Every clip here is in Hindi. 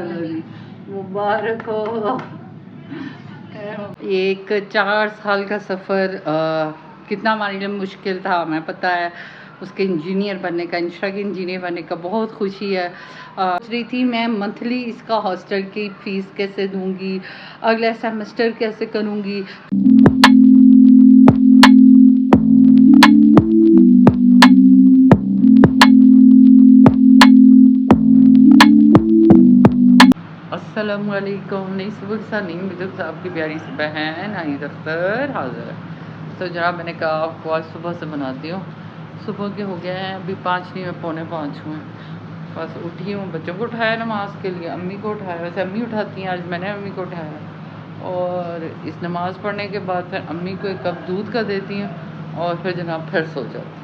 चलो जी, मुबारक हो। एक 4 साल का सफ़र कितना हमारे लिए मुश्किल था हमें पता है। उसके इंजीनियर बनने का, इंस्टा के इंजीनियर बनने का बहुत खुशी है। सोच रही थी मैं मंथली इसका हॉस्टल की फ़ीस कैसे दूंगी, अगला सेमेस्टर कैसे करूंगी। अस्सलामुअलैकुम। नई सुबह के साथ नहीं मिलकर आपकी प्यारी सी बहन नानी दफ्तर हाजिर है। तो जनाब मैंने कहा आपको आज सुबह से बनाती हूँ। सुबह के हो गए हैं अभी 5 नहीं, मैं 4:45 हुए। बस उठी हूँ, बच्चों को उठाया नमाज के लिए, अम्मी को उठाया। वैसे अम्मी उठाती हैं, आज मैंने अम्मी को उठाया। और इस नमाज़ पढ़ने के बाद फिर अम्मी को 1 कप दूध का देती हूँ और फिर जनाब फिर सो जाती हूँ।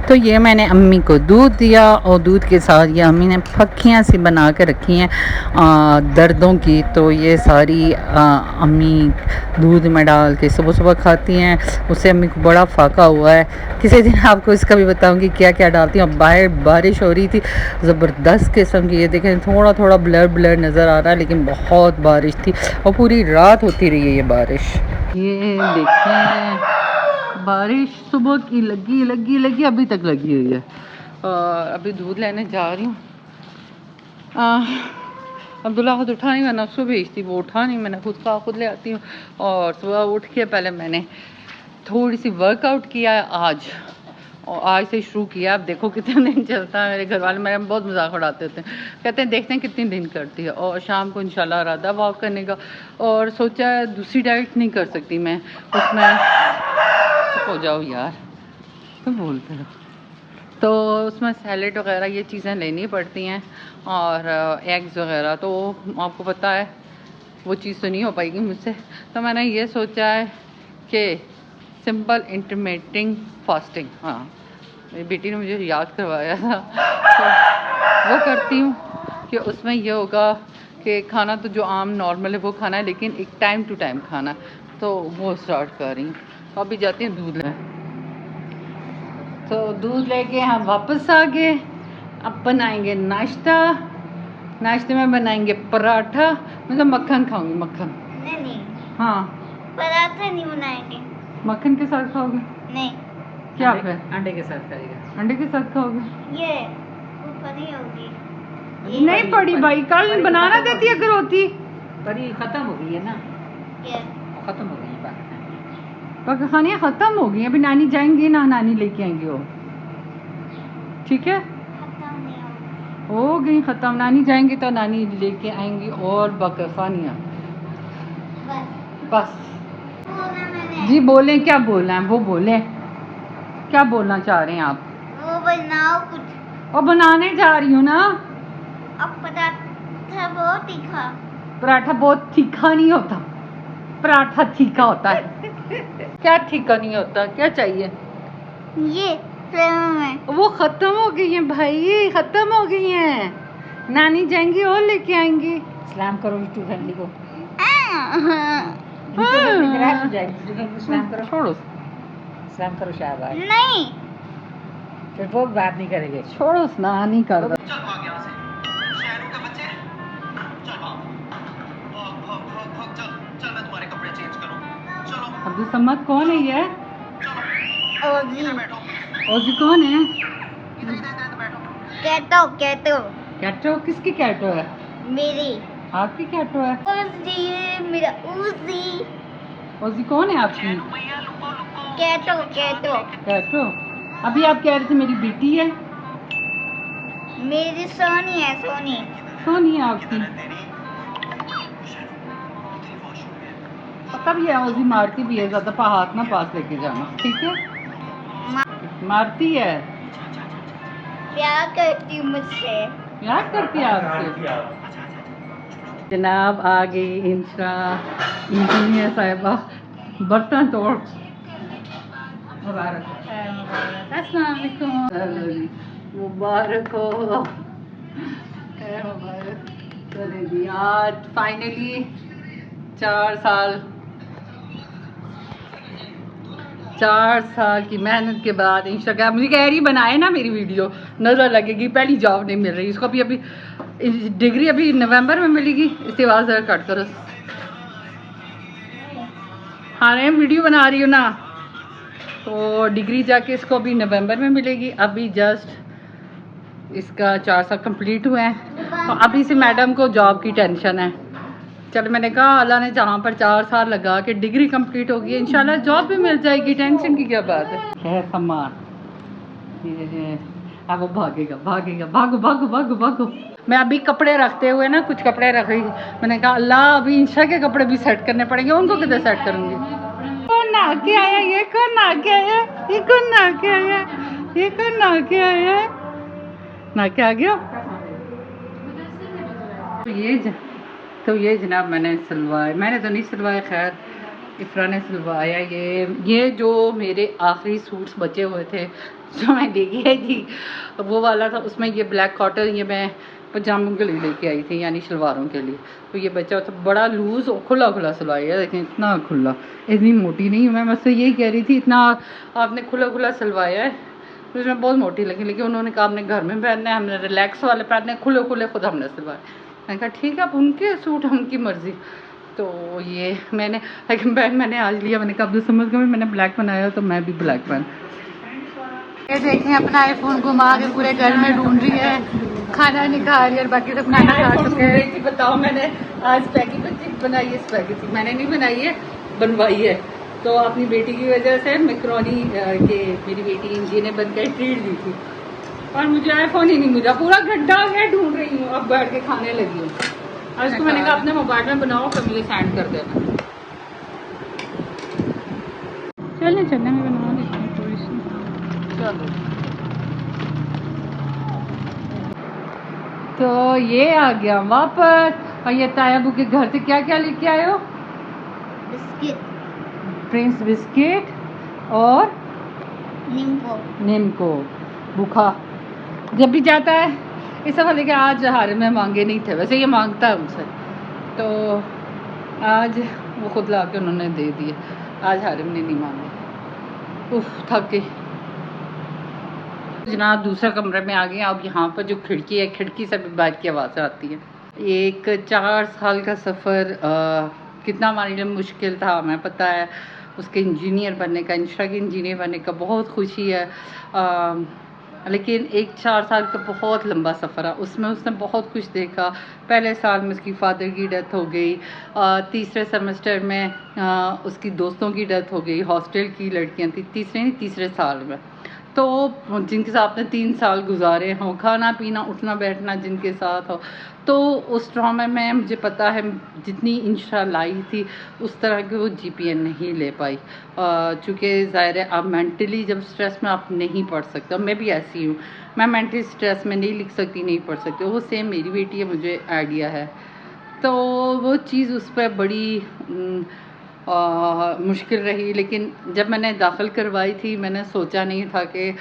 तो ये मैंने अम्मी को दूध दिया और दूध के साथ ये अम्मी ने फक्कियाँ सी बना के रखी हैं दर्दों की। तो ये सारी अम्मी दूध में डाल के सुबह सुबह खाती हैं। उससे अम्मी को बड़ा फाका हुआ है। किसी दिन आपको इसका भी बताऊंगी क्या क्या डालती हूँ। अब बाहर बारिश हो रही थी ज़बरदस्त किस्म की। ये देखें थोड़ा थोड़ा ब्लर ब्लर नज़र आ रहा है, लेकिन बहुत बारिश थी और पूरी रात होती रही है ये बारिश। ये देखें बारिश सुबह की लगी अभी तक लगी हुई है। और अभी दूध लेने जा रही हूँ। अब्दुल्ला खुद उठा नहीं, मैंने उसको भेजती, वो उठा नहीं, मैंने खुद ले आती हूँ। और सुबह उठ के पहले मैंने थोड़ी सी वर्कआउट किया है आज, और आज से शुरू किया। अब देखो कितने दिन चलता है। मेरे घर वाले मेरे बहुत मजाक उड़ाते होते हैं, कहते हैं देखते हैं कितने दिन करती है। और शाम को इंशाल्लाह इरादा वॉक करने का। और सोचा है दूसरी डाइट नहीं कर सकती मैं, उसमें हो जाओ यार तो बोलते हो। तो उसमें सैलेड वगैरह ये चीज़ें लेनी पड़ती हैं और एग्स वगैरह। तो आपको पता है वो चीज़ तो नहीं हो पाएगी मुझसे। तो मैंने ये सोचा है कि सिंपल इंटरमिटेंट फास्टिंग, हाँ मेरी बेटी ने मुझे याद करवाया था, तो वो करती हूँ कि उसमें ये होगा कि खाना तो जो आम नॉर्मल है वो खाना है, लेकिन एक टाइम टू टाइम खाना। तो वो स्टार्ट कर रही हूँ। तो अभी जाती हूँ दूध ले। तो दूध लेके हम वापस आ गए। अब बनाएंगे नाश्ता। नाश्ते में बनाएंगे पराठा। मैं तो मक्खन खाऊंगी, मक्खन। नहीं हाँ पराठा नहीं बनाएंगे। मक्खन के साथ खाओगे? नहीं। क्या फिर? अंडे के साथ खाएगा। अंडे के साथ खाओगे? ये वो परी होगी। नहीं पड़ी भाई, कल बनाना देती अगर होती। परी खत्म हो गई है ना, ये खत्म हो गई है। खानियाँ ख़त्म हो गई। अभी नानी जाएंगी ना, नानी लेके आएंगी वो। ठीक है, खत्म नहीं हो गई ख़त्म। नानी जाएंगी तो नानी लेके आएंगी और बकखानियाँ। बस बोला मैंने। जी बोलें, क्या बोलना है वो बोलें। क्या बोलना चाह रहे हैं आप? वो बनाओ कुछ। और बनाने जा रही हूँ ना। अब पराठा बहुत तीखा। पराठा बहुत तीखा नहीं होता, पराठा तीखा होता है। क्या तीखा नहीं होता, क्या चाहिए? ये फ्लेवर में वो ख़त्म हो गई है भाई, ख़त्म हो गई हैं। नानी जाएंगी और लेके आएंगी। सलाम करो यूट्यूब फैमिली को। सलाम करो, छोड़ो, सलाम करो शाबाश। नहीं फिर वो बात नहीं करेंगे। छोड़ो ना, नहीं कर। अब्दुल समद कौन है ये? ओजी। ओजी कौन है? कैटो कैटो? किसकी कैटो है? मेरी। आपकी कैटो है? ओजी मेरा ओजी। ओजी कौन है आपकी? कैटो कैटो? अभी आप कह रहे थे मेरी बेटी है। मेरी सोनी है, सोनी। सोनी है आपकी? पता भी है ओजी मारती भी है, ज़्यादा हाथ ना पास लेके जाना, ठीक है? मारती है। प्यार करती हूँ मुझसे। प्यार करती है आपसे? जनाब आ गई इंशा इंजीनियर साहिबा, बर्तन तोड़। अस्सलाम वालेकुम। मुबारक हो, मुबारक। चले जी, आज फाइनली 4 साल की मेहनत के बाद इंस्टाग्राम मुझे कह रही बनाए ना मेरी वीडियो, नज़र लगेगी। पहली जॉब नहीं मिल रही इसको, अभी डिग्री अभी नवंबर में मिलेगी। इसकी आवाज़ ज़रा कट करो। हाँ रे, वीडियो बना रही हूँ ना, तो डिग्री जाके इसको अभी नवंबर में मिलेगी। अभी जस्ट इसका 4 साल कंप्लीट हुए हैं, तो अभी से मैडम को जॉब की टेंशन है। चलो मैंने कहा अल्लाह ने जहाँ पर 4 साल लगा के डिग्री कंप्लीट होगी, इंशाल्लाह जॉब भी मिल जाएगी, टेंशन की क्या बात है। खैर सामान अब वो भागेगा, भागो भागो भागो भागो। मैं अभी कपड़े रखते हुए ना कुछ कपड़े रख रही, मैंने कहा अल्लाह अभी इंशा के कपड़े भी सेट करने पड़ेंगे, उनको किधर सेट करूँगी। कौन नहा के आया, ये कौन नहा के आया, ये कौन नहा के आया, ये कौन नहा के आया, नहा के आ गया। तो ये जनाब मैंने सिलवाया, मैंने तो नहीं सिलवाया, खैर इफ़रा ने सिलवाया। ये जो मेरे आखिरी सूट्स बचे हुए थे जो मैं लेके आई थी वो वाला था, उसमें ये ब्लैक कॉटन ये मैं पजामों के लिए लेके आई थी, यानी शलवारों के लिए। तो ये बचा था बड़ा लूज़ और खुला खुला सिलवाया है, देखें इतना खुला, इतनी मोटी नहीं हूँ मैं। बस यही कह रही थी इतना आपने खुला खुला सिलवाया है, तो इसमें बहुत मोटी लगी। लेकिन उन्होंने कहा हमने घर में पहनना है, हमने रिलैक्स वाले पहनने, खुले खुले खुद हमने सिलवाए। मैंने कहा ठीक है, अब उनके सूट उनकी मर्ज़ी। तो ये मैंने लेकिन मैंने आज लिया, मैंने कहा अब समझ गया मैंने ब्लैक बनाया तो मैं भी ब्लैक पहन। ये देखें अपना आईफोन घुमा के पूरे घर में ढूंढ रही है, खाना नहीं खा रही है, बाकी सब खाना खा चुके हैं। बताओ मैंने आज स्पैगेटी बनाई है, स्पैगेटी मैंने नहीं बनाई है, बनवाई है। तो अपनी बेटी की वजह से मैकरोनी के मेरी बेटी इंजी ने बनकर ट्रीट दी थी और मुझे आईफोन ही नहीं मिला, पूरा घंटा मैं ढूंढ रही हूँ, अब बैठ के खाने लगी हूँ। और उसको मैंने कहा अपने मोबाइल में बनाओ फिर मुझे सेंड कर देना। चलने मैं बना देती हूँ थोड़ी सी। चलो तो ये आ गया वापस। और ये तायाबू के घर से क्या क्या लेके आए हो? बिस्किट, प्रिंस बिस्किट और नीमको भूखा जब भी जाता है इस सब लेके। आज हारे में मांगे नहीं थे, वैसे ये मांगता है उनसे, तो आज वो खुद ला के उन्होंने दे दिए। आज हारिम ने नहीं मांगे। उफ थक गई जनाब। दूसरा कमरे में आ गए। अब यहाँ पर जो खिड़की है, खिड़की से भी बाहर की आवाज़ आती है। एक 4 साल का सफ़र कितना हमारे लिए मुश्किल था हमें पता है। उसके इंजीनियर बनने का, इंशा के इंजीनियर बनने का बहुत खुशी है, लेकिन एक 4 साल का बहुत लंबा सफ़र है। उसमें उसने बहुत कुछ देखा। पहले साल में उसकी फादर की डेथ हो गई, तीसरे सेमेस्टर में उसकी दोस्तों की डेथ हो गई, हॉस्टल की लड़कियां थी तीसरे साल में, तो जिनके साथ आपने 3 साल गुजारे हों, खाना पीना उठना बैठना जिनके साथ हो, तो उस ट्रॉमा में मुझे पता है जितनी इंशा लाई थी उस तरह के वो GPA नहीं ले पाई, चूँकि ज़ाहिर है आप मेंटली जब स्ट्रेस में आप नहीं पढ़ सकते। मैं भी ऐसी हूँ, मैं मेंटली स्ट्रेस में नहीं लिख सकती, नहीं पढ़ सकती। वो सेम मेरी बेटी है, मुझे आइडिया है। तो वो चीज़ उस पर बड़ी मुश्किल रही। लेकिन जब मैंने दाखिल करवाई थी मैंने सोचा नहीं था कि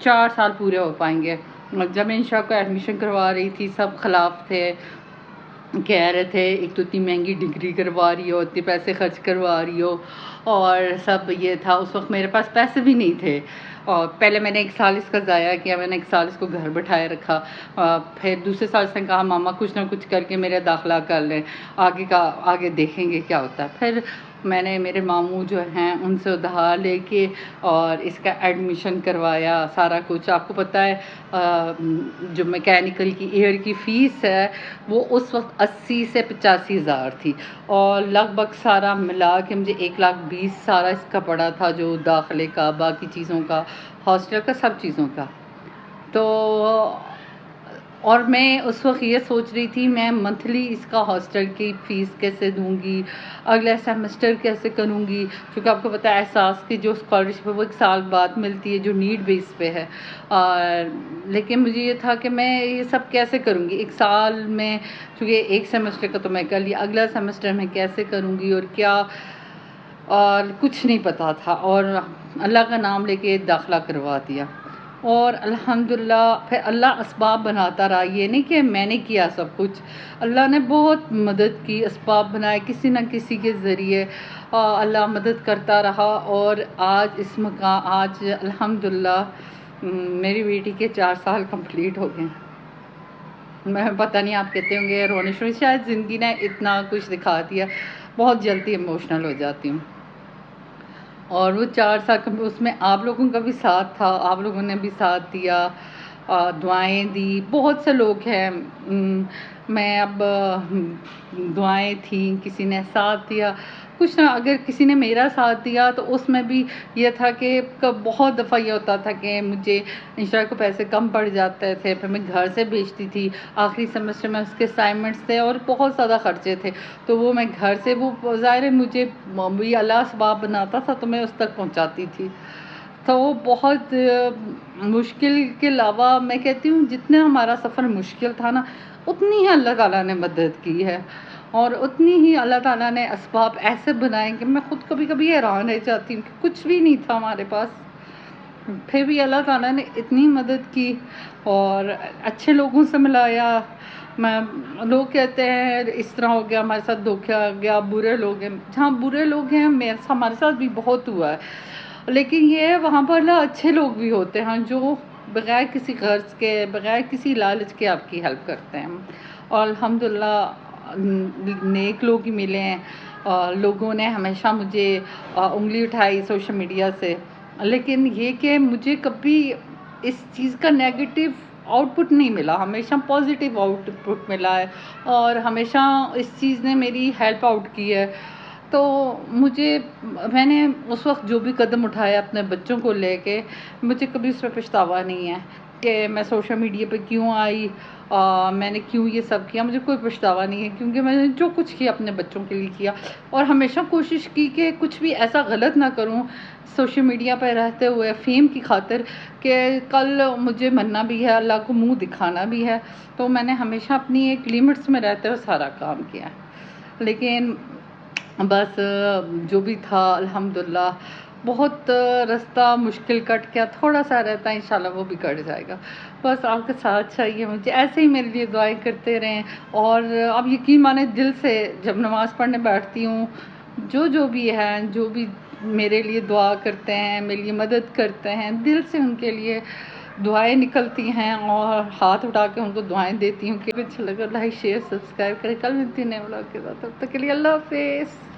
4 साल पूरे हो पाएंगे। जब मैं इंशा को एडमिशन करवा रही थी सब खिलाफ थे, कह रहे थे एक तो इतनी महंगी डिग्री करवा रही हो, इतने पैसे खर्च करवा रही हो, और सब ये था। उस वक्त मेरे पास पैसे भी नहीं थे, और पहले मैंने 1 साल इसका ज़ाया किया, मैंने 1 साल इसको घर बैठाए रखा। फिर दूसरे साल से कहा मामा कुछ ना कुछ करके मेरा दाखिला कर लें, आगे देखेंगे क्या होता है। फिर मैंने मेरे मामू जो हैं उनसे उधार लेके और इसका एडमिशन करवाया, सारा कुछ। आपको पता है जो मैकेनिकल की एयर की फ़ीस है वो उस वक्त 80 से 85 हज़ार थी, और लगभग सारा मिला के मुझे 1,20,000 सारा इसका पड़ा था, जो दाखिले का, बाकी चीज़ों का, हॉस्टल का, सब चीज़ों का। तो और मैं उस वक्त ये सोच रही थी मैं मंथली इसका हॉस्टल की फ़ीस कैसे दूंगी, अगला सेमेस्टर कैसे करूंगी, क्योंकि आपको पता है एहसास की जो स्कॉलरशिप है वो 1 साल बाद मिलती है, जो नीड बेस पे है। लेकिन मुझे ये था कि मैं ये सब कैसे करूंगी 1 साल में, क्योंकि 1 सेमेस्टर का तो मैं कर लिया, अगला सेमेस्टर में कैसे करूंगी और क्या, और कुछ नहीं पता था। और अल्लाह का नाम लेके दाखिला करवा दिया। और अल्हम्दुलिल्लाह फिर अल्लाह असबाब बनाता रहा। ये नहीं कि मैंने किया सब कुछ, अल्लाह ने बहुत मदद की, असबाब बनाए किसी न किसी के ज़रिए। अल्लाह मदद करता रहा और आज इस मकाम, आज अल्हम्दुलिल्लाह मेरी बेटी के 4 साल कंप्लीट हो गए। मैं पता नहीं, आप कहते होंगे रोनिश शायद ज़िंदगी ने इतना कुछ दिखा दिया, बहुत जल्दी इमोशनल हो जाती हूँ। और वो 4 साल उसमें आप लोगों का भी साथ था, आप लोगों ने भी साथ दिया, दुआएं दी, बहुत से लोग हैं। मैं अब दुआएं थी, किसी ने साथ दिया, कुछ ना, अगर किसी ने मेरा साथ दिया तो उसमें भी ये था कि बहुत दफ़ा ये होता था कि मुझे इंस्टा को पैसे कम पड़ जाते थे, फिर मैं घर से भेजती थी। आखिरी सेमेस्टर में उसके असाइनमेंट्स थे और बहुत ज़्यादा खर्चे थे, तो वो मैं घर से, वो ज़ाहिर है मुझे भी अल्लाह असबाब बनाता था तो मैं उस तक पहुंचाती थी। तो वो बहुत मुश्किल के अलावा मैं कहती हूँ जितना हमारा सफ़र मुश्किल था ना, उतनी ही अल्लाह ताला ने मदद की है और उतनी ही अल्लाह ताला ने असबाब ऐसे बनाए कि मैं खुद कभी कभी हैरान रह जाती हूँ कि कुछ भी नहीं था हमारे पास, फिर भी अल्लाह ताला ने इतनी मदद की और अच्छे लोगों से मिलाया। मैं, लोग कहते हैं इस तरह हो गया, हमारे साथ धोखा हो गया, बुरे लोग हैं। जहाँ बुरे लोग हैं हमारे साथ भी बहुत हुआ है, लेकिन ये वहाँ पर ना अच्छे लोग भी होते हैं जो बग़ैर किसी गर्ज के, बग़ैर किसी लालच के आपकी हेल्प करते हैं। और अल्हम्दुलिल्लाह नेक लोग ही मिले हैं। लोगों ने हमेशा मुझे उंगली उठाई सोशल मीडिया से, लेकिन ये कि मुझे कभी इस चीज़ का नेगेटिव आउटपुट नहीं मिला, हमेशा पॉजिटिव आउटपुट मिला है और हमेशा इस चीज़ ने मेरी हेल्प आउट की है। तो मैंने उस वक़्त जो भी कदम उठाया अपने बच्चों को लेके, मुझे कभी उस पे पछतावा नहीं है कि मैं सोशल मीडिया पे क्यों आई, मैंने क्यों ये सब किया। मुझे कोई पछतावा नहीं है क्योंकि मैंने जो कुछ किया अपने बच्चों के लिए किया और हमेशा कोशिश की कि कुछ भी ऐसा गलत ना करूं सोशल मीडिया पर रहते हुए फ़ेम की खातिर, कि कल मुझे मरना भी है, अल्लाह को मुँह दिखाना भी है। तो मैंने हमेशा अपनी एक लिमिट्स में रहते हुए सारा काम किया। लेकिन बस जो भी था अल्हम्दुलिल्लाह, बहुत रास्ता मुश्किल कट गया, थोड़ा सा रहता है, इंशाल्लाह वो भी कट जाएगा। बस आपका साथ चाहिए मुझे, ऐसे ही मेरे लिए दुआएं करते रहें। और आप यकीन माने, दिल से जब नमाज़ पढ़ने बैठती हूँ, जो भी हैं, जो भी मेरे लिए दुआ करते हैं, मेरे लिए मदद करते हैं, दिल से उनके लिए दुआएं निकलती हैं और हाथ उठा के उनको दुआएं देती हूँ कि अच्छा लगा, लाइक शेयर सब्सक्राइब करें। कल मिलती है नए व्लॉग के साथ, तब तक के लिए अल्लाह हाफ़िज़।